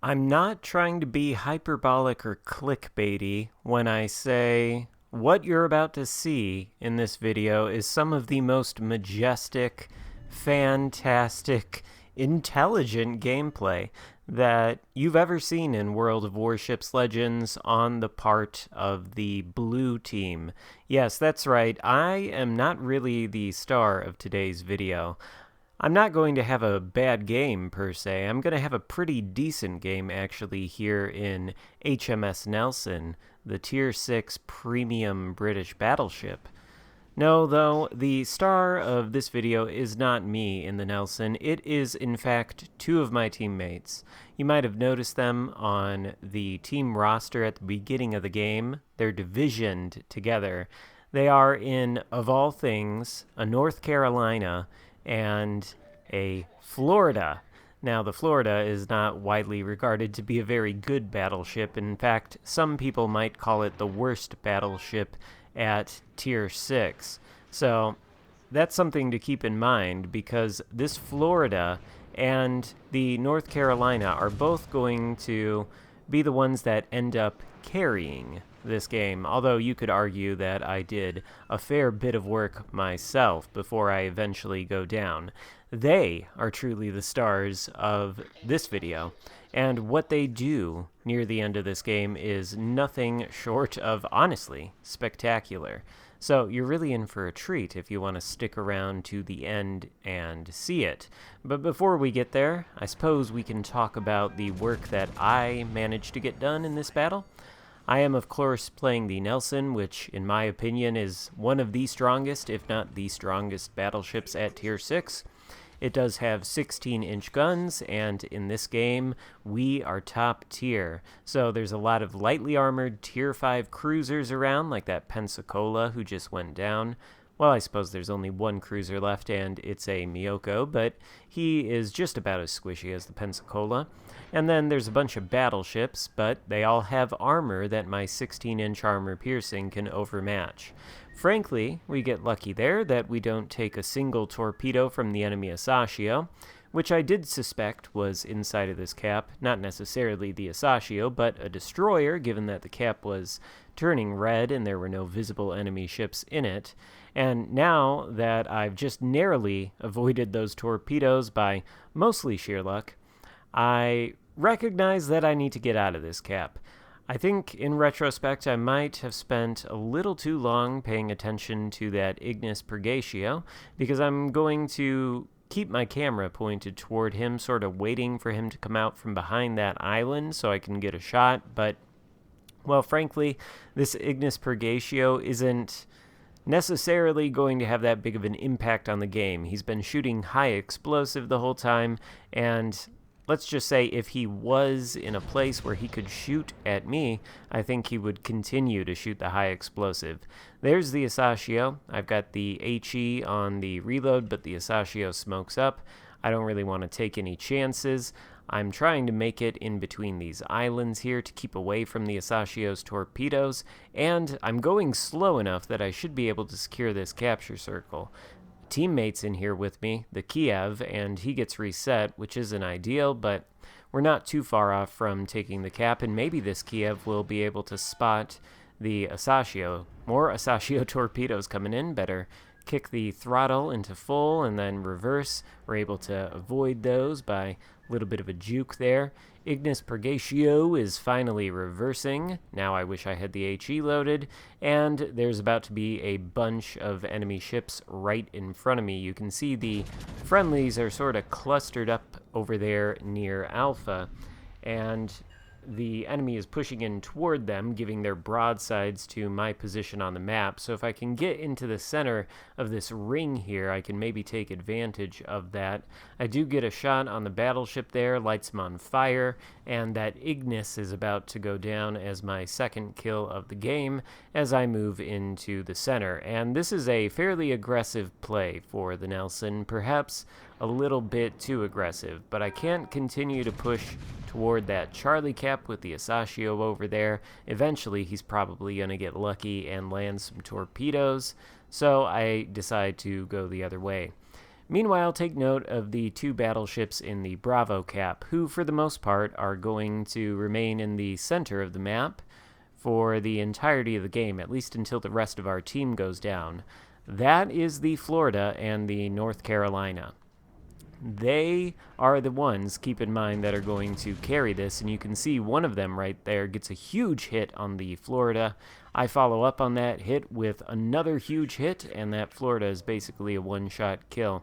I'm not trying to be hyperbolic or clickbaity when I say what you're about to see in this video is some of the most majestic, fantastic, intelligent gameplay that you've ever seen in World of Warships Legends on the part of the blue team. Yes, that's right, I am not really the star of today's video. I'm not going to have a bad game, per se. I'm going to have a pretty decent game, actually, here in HMS Nelson, the Tier 6 premium British battleship. No, though, the star of this video is not me in the Nelson. It is, in fact, two of my teammates. You might have noticed them on the team roster at the beginning of the game. They're divisioned together. They are in, of all things, a North Carolina and a Florida. Now, the Florida is not widely regarded to be a very good battleship. In fact, some people might call it the worst battleship at Tier 6. So that's something to keep in mind, because this Florida and the North Carolina are both going to be the ones that end up carrying this game, although you could argue that I did a fair bit of work myself before I eventually go down. They are truly the stars of this video, and what they do near the end of this game is nothing short of, honestly, spectacular. So you're really in for a treat if you want to stick around to the end and see it. But before we get there, I suppose we can talk about the work that I managed to get done in this battle. I am, of course, playing the Nelson, which, in my opinion, is one of the strongest, if not the strongest, battleships at Tier 6. It does have 16-inch guns, and in this game, we are top tier. So there's a lot of lightly armored Tier 5 cruisers around, like that Pensacola who just went down. Well, I suppose there's only one cruiser left, and it's a Miyoko, but he is just about as squishy as the Pensacola. And then there's a bunch of battleships, but they all have armor that my 16-inch armor piercing can overmatch. Frankly, we get lucky there that we don't take a single torpedo from the enemy Asashio, which I did suspect was inside of this cap. Not necessarily the Asashio, but a destroyer, given that the cap was turning red and there were no visible enemy ships in it. And now that I've just narrowly avoided those torpedoes by mostly sheer luck, I recognize that I need to get out of this cap. I think, in retrospect, I might have spent a little too long paying attention to that Ignis Purgatio, because I'm going to keep my camera pointed toward him, sort of waiting for him to come out from behind that island so I can get a shot, but, well, frankly, this Ignis Purgatio isn't necessarily going to have that big of an impact on the game. He's been shooting high explosive the whole time, and let's just say if he was in a place where he could shoot at me, I think he would continue to shoot the high explosive. There's the Asashio. I've got the HE on the reload, but the Asashio smokes up. I don't really want to take any chances. I'm trying to make it in between these islands here to keep away from the Asashio's torpedoes, and I'm going slow enough that I should be able to secure this capture circle. Teammates in here with me, the Kiev, and he gets reset, which isn't ideal, but we're not too far off from taking the cap, and maybe this Kiev will be able to spot the Asashio. More Asashio torpedoes coming in. Better kick the throttle into full and then reverse. We're able to avoid those by a little bit of a juke there. Ignis Purgatio is finally reversing. Now I wish I had the HE loaded, and there's about to be a bunch of enemy ships right in front of me. You can see the friendlies are sort of clustered up over there near Alpha, and the enemy is pushing in toward them, giving their broadsides to my position on the map. So if I can get into the center of this ring here, I can maybe take advantage of that. I do get a shot on the battleship there, lights him on fire, and that Ignis is about to go down as my second kill of the game as I move into the center. And this is a fairly aggressive play for the Nelson, perhaps a little bit too aggressive, but I can't continue to push toward that Charlie cap with the Asashio over there. Eventually, he's probably going to get lucky and land some torpedoes, so I decide to go the other way. Meanwhile, take note of the 2 battleships in the Bravo cap, who for the most part are going to remain in the center of the map for the entirety of the game, at least until the rest of our team goes down. That is the Florida and the North Carolina. They are the ones, keep in mind, that are going to carry this, and you can see one of them right there gets a huge hit on the Florida. I follow up on that hit with another huge hit, and that Florida is basically a one-shot kill.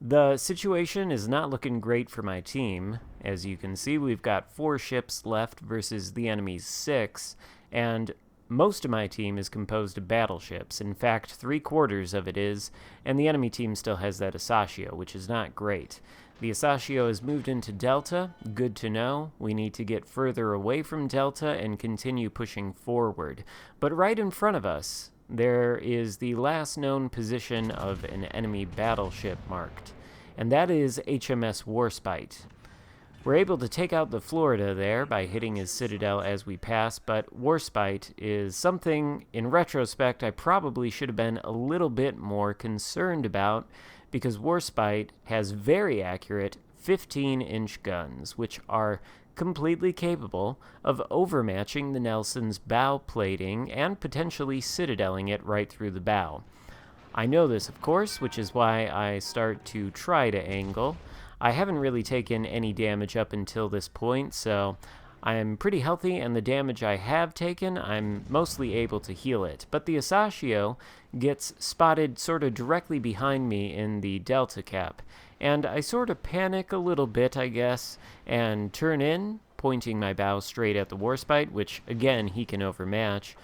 The situation is not looking great for my team. As you can see, we've got 4 ships left versus the enemy's 6, and most of my team is composed of battleships. In fact, 3/4 of it is, and the enemy team still has that Asashio, which is not great. The Asashio has moved into Delta. Good to know. We need to get further away from Delta and continue pushing forward. But right in front of us, there is the last known position of an enemy battleship marked, and that is HMS Warspite. We're able to take out the Florida there by hitting his citadel as we pass, but Warspite is something, in retrospect, I probably should have been a little bit more concerned about, because Warspite has very accurate 15-inch guns, which are completely capable of overmatching the Nelson's bow plating and potentially citadeling it right through the bow. I know this, of course, which is why I start to try to angle. I haven't really taken any damage up until this point, so I'm pretty healthy, and the damage I have taken, I'm mostly able to heal it. But the Asashio gets spotted sort of directly behind me in the Delta cap, and I sort of panic a little bit, I guess, and turn in, pointing my bow straight at the Warspite, which, again, he can overmatch.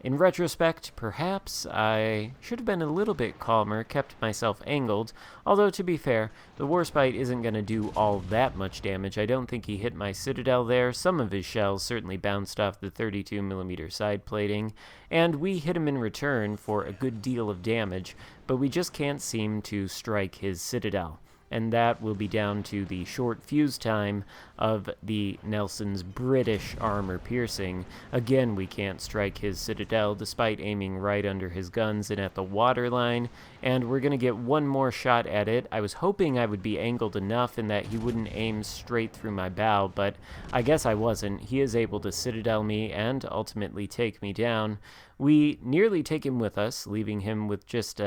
In retrospect, perhaps I should have been a little bit calmer, kept myself angled, although to be fair, the Warspite isn't going to do all that much damage. I don't think he hit my citadel there. Some of his shells certainly bounced off the 32mm side plating, and we hit him in return for a good deal of damage, but we just can't seem to strike his citadel. And that will be down to the short fuse time of the Nelson's British armor piercing. Again, we can't strike his citadel despite aiming right under his guns and at the waterline, and we're going to get one more shot at it. I was hoping I would be angled enough and that he wouldn't aim straight through my bow, but I guess I wasn't. He is able to citadel me and ultimately take me down. We nearly take him with us, leaving him with just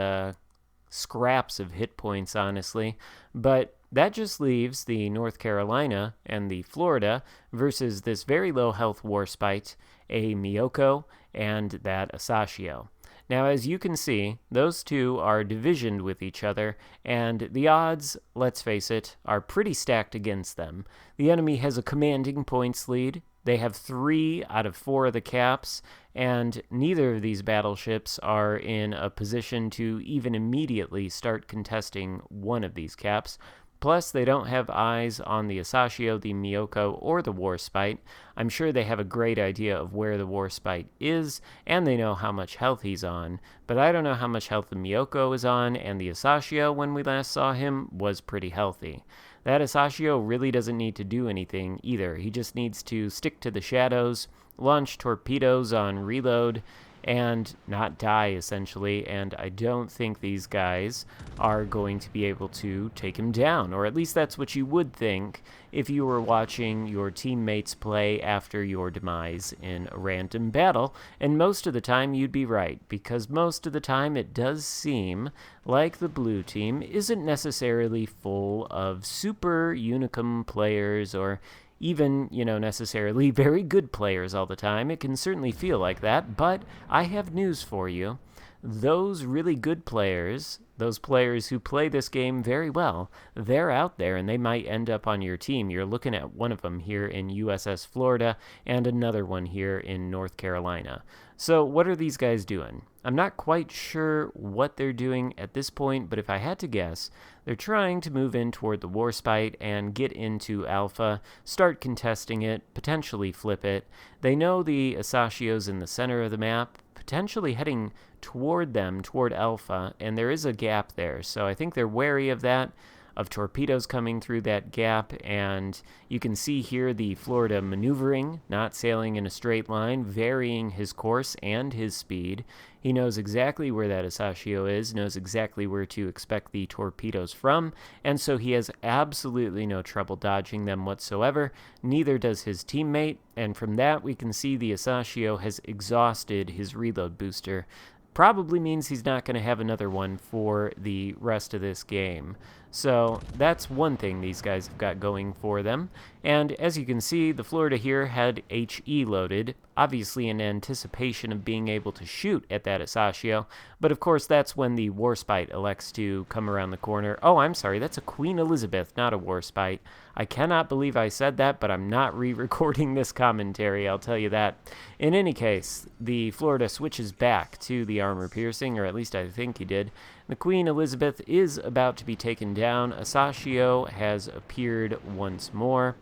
scraps of hit points, honestly, but that just leaves the North Carolina and the Florida versus this very low health Warspite, a Miyoko, and that Asashio. Now, as you can see, those two are divisioned with each other, and the odds, let's face it, are pretty stacked against them. The enemy has a commanding points lead. They have 3 out of 4 of the caps, and neither of these battleships are in a position to even immediately start contesting one of these caps. Plus, they don't have eyes on the Asashio, the Miyoko, or the Warspite. I'm sure they have a great idea of where the Warspite is, and they know how much health he's on, but I don't know how much health the Miyoko is on, and the Asashio, when we last saw him, was pretty healthy. That Asashio really doesn't need to do anything either. He just needs to stick to the shadows, launch torpedoes on reload, and not die, essentially, and I don't think these guys are going to be able to take him down, or at least that's what you would think if you were watching your teammates play after your demise in a random battle, and most of the time you'd be right, because most of the time it does seem like the blue team isn't necessarily full of super Unicum players or even, necessarily very good players all the time. It can certainly feel like that, but I have news for you. Those really good players, those players who play this game very well, they're out there and they might end up on your team. You're looking at one of them here in USS Florida and another one here in North Carolina. So what are these guys doing? I'm not quite sure what they're doing at this point, but if I had to guess, they're trying to move in toward the Warspite and get into Alpha, start contesting it, potentially flip it. They know the Asashio's in the center of the map, potentially heading toward them, toward Alpha, and there is a gap there, so I think they're wary of that. of torpedoes coming through that gap, and you can see here the Florida maneuvering, not sailing in a straight line, varying his course and his speed. He knows exactly where that Asashio is, knows exactly where to expect the torpedoes from, and so he has absolutely no trouble dodging them whatsoever. Neither does his teammate, and from that we can see the Asashio has exhausted his reload booster. Probably means he's not going to have another one for the rest of this game. So that's one thing these guys have got going for them. And as you can see, the Florida here had HE loaded, obviously in anticipation of being able to shoot at that Asashio. But of course, that's when the Warspite elects to come around the corner. Oh, I'm sorry, that's a Queen Elizabeth, not a Warspite. I cannot believe I said that, but I'm not re-recording this commentary, I'll tell you that. In any case, the Florida switches back to the armor-piercing, or at least I think he did. The Queen Elizabeth is about to be taken down. Asashio has appeared once more.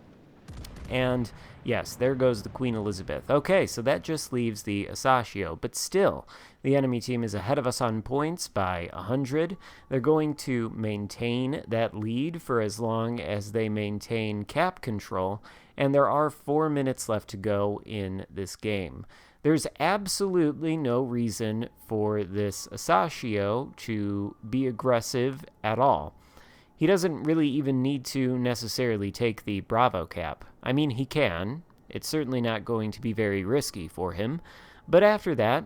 And yes, there goes the Queen Elizabeth. Okay, so that just leaves the Asashio, but still, the enemy team is ahead of us on points by 100. They're going to maintain that lead for as long as they maintain cap control, and there are 4 minutes left to go in this game. There's absolutely no reason for this Asashio to be aggressive at all. He doesn't really even need to necessarily take the Bravo cap. I mean, he can. It's certainly not going to be very risky for him. But after that,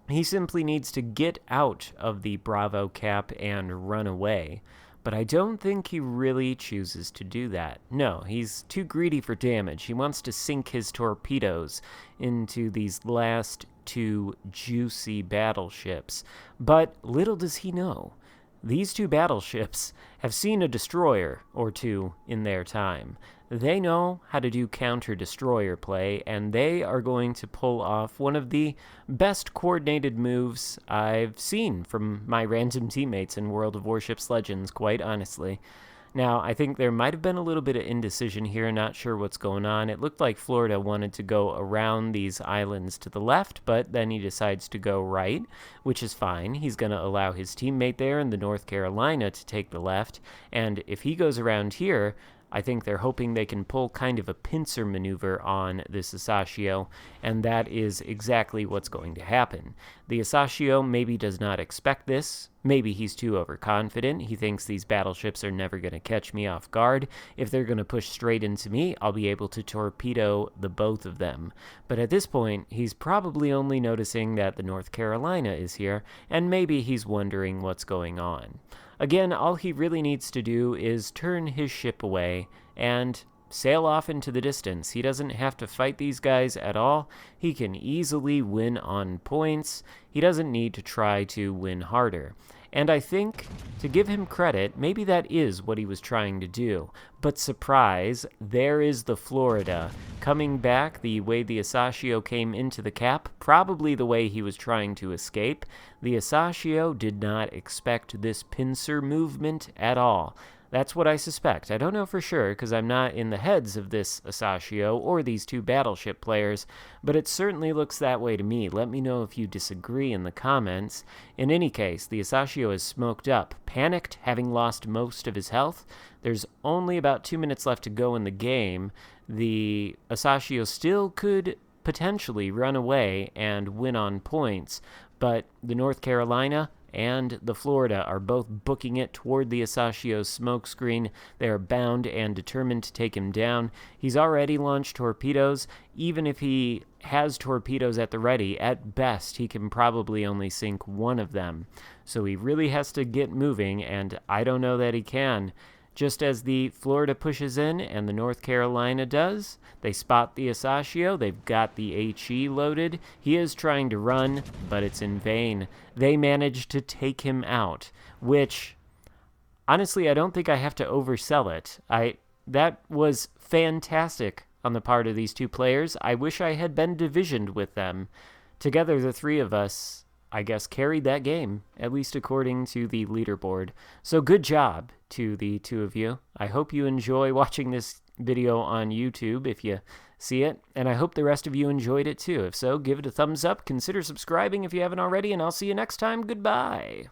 he simply needs to get out of the Bravo cap and run away. But I don't think he really chooses to do that. No, he's too greedy for damage. He wants to sink his torpedoes into these last 2 juicy battleships. But little does he know, these 2 battleships have seen a destroyer or 2 in their time. They know how to do counter-destroyer play, and they are going to pull off one of the best coordinated moves I've seen from my random teammates in World of Warships Legends, quite honestly. Now, I think there might have been a little bit of indecision here, not sure what's going on. It looked like Florida wanted to go around these islands to the left, but then he decides to go right, which is fine. He's going to allow his teammate there in the North Carolina to take the left, and if he goes around here, I think they're hoping they can pull kind of a pincer maneuver on this Asashio, and that is exactly what's going to happen. The Asashio maybe does not expect this. Maybe he's too overconfident. He thinks these battleships are never going to catch me off guard. If they're going to push straight into me, I'll be able to torpedo the both of them. But at this point, he's probably only noticing that the North Carolina is here, and maybe he's wondering what's going on. Again, all he really needs to do is turn his ship away and sail off into the distance. He doesn't have to fight these guys at all. He can easily win on points. He doesn't need to try to win harder. And I think, to give him credit, maybe that is what he was trying to do. But surprise, there is the Florida, coming back the way the Asashio came into the cap, probably the way he was trying to escape. The Asashio did not expect this pincer movement at all. That's what I suspect. I don't know for sure, because I'm not in the heads of this Asashio or these 2 battleship players, but it certainly looks that way to me. Let me know if you disagree in the comments. In any case, the Asashio is smoked up, panicked, having lost most of his health. There's only about 2 minutes left to go in the game. The Asashio still could potentially run away and win on points, but the North Carolina and the Florida are both booking it toward the Asashio's smokescreen. They are bound and determined to take him down. He's already launched torpedoes. Even if he has torpedoes at the ready, at best he can probably only sink one of them. So he really has to get moving, and I don't know that he can. Just as the Florida pushes in and the North Carolina does, they spot the Asashio. They've got the HE loaded. He is trying to run, but it's in vain. They manage to take him out, which, honestly, I don't think I have to oversell it. That was fantastic on the part of these 2 players. I wish I had been divisioned with them. Together, the 3 of us, I guess, carried that game, at least according to the leaderboard. So good job to the 2 of you. I hope you enjoy watching this video on YouTube if you see it, and I hope the rest of you enjoyed it too. If so, give it a thumbs up, consider subscribing if you haven't already, and I'll see you next time. Goodbye!